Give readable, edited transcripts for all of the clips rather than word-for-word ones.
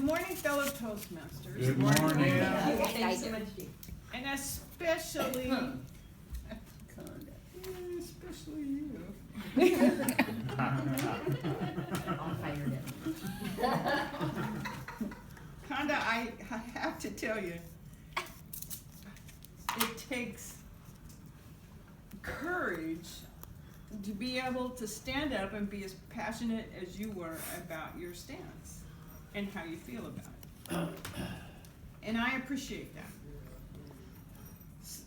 morning, fellow Toastmasters. Good morning. Thanks so much, Steve. And especially, Kanda. especially you. On fire now. Kanda, I have to tell you, it takes courage to be able to stand up and be as passionate as you were about your stance and how you feel about it. And I appreciate that.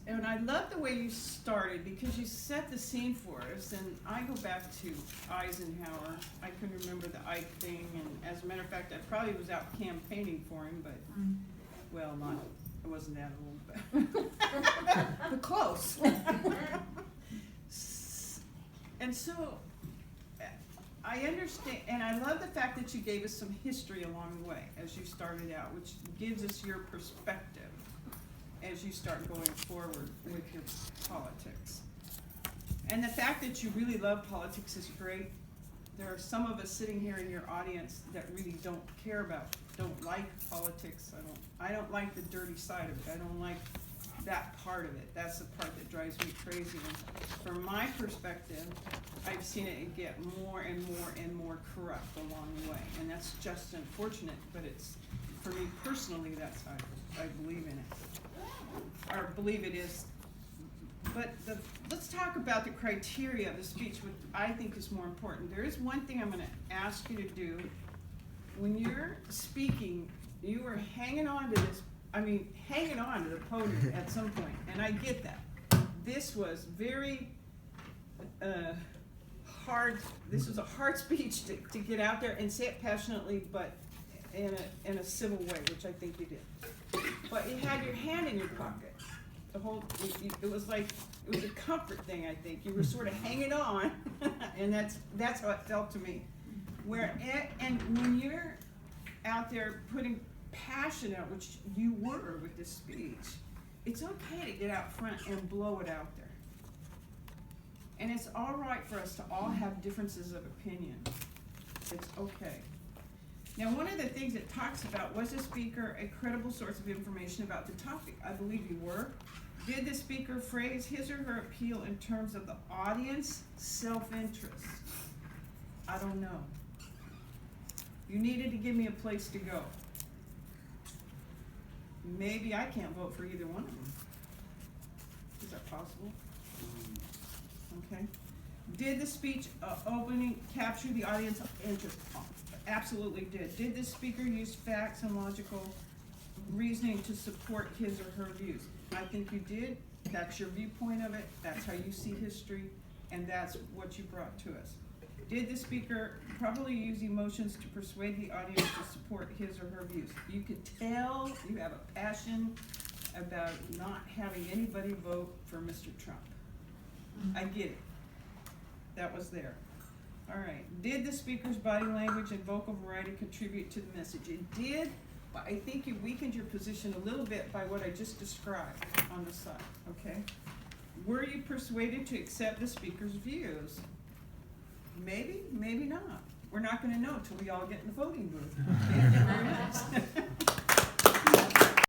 And I love the way you started because you set the scene for us. And I go back to Eisenhower. I can remember the Ike thing. And as a matter of fact, I probably was out campaigning for him, but, well, not, I wasn't that old, but close. And so, I understand, and I love the fact that you gave us some history along the way as you started out, which gives us your perspective as you start going forward with your politics. And the fact that you really love politics is great. There are some of us sitting here in your audience that really don't like politics. I don't like the dirty side of it. I don't like that part of it. That's the part that drives me crazy. And from my perspective, I've seen it get more and more and more corrupt along the way. And that's just unfortunate, but it's, for me personally, that's how I believe in it. Or believe it is. But let's talk about the criteria of the speech, which I think is more important. There is one thing I'm going to ask you to do. When you're speaking, you are hanging on to this, hanging on to the podium at some point, and I get that. This was very hard. This was a hard speech to get out there and say it passionately, but in a civil way, which I think you did. But you had your hand in your pocket. It was a comfort thing, I think. You were sort of hanging on, and that's how it felt to me. And when you're out there putting passion out, which you were with this speech, it's okay to get out front and blow it out there. And it's all right for us to all have differences of opinion. It's okay. Now, one of the things it talks about, was the speaker a credible source of information about the topic? I believe you were. Did the speaker phrase his or her appeal in terms of the audience self-interest? I don't know. You needed to give me a place to go. Maybe I can't vote for either one of them. Is that possible? Okay. Did the speech opening capture the audience interest? Absolutely did. Did the speaker use facts and logical reasoning to support his or her views? I think you did. That's your viewpoint of it. That's how you see history, and that's what you brought to us. Did the speaker probably use emotions to persuade the audience to support his or her views? You could tell you have a passion about not having anybody vote for Mr. Trump. I get it. That was there. All right. Did the speaker's body language and vocal variety contribute to the message? It did, but I think you weakened your position a little bit by what I just described on the side, okay? Were you persuaded to accept the speaker's views? Maybe, maybe not. We're not going to know until we all get in the voting booth.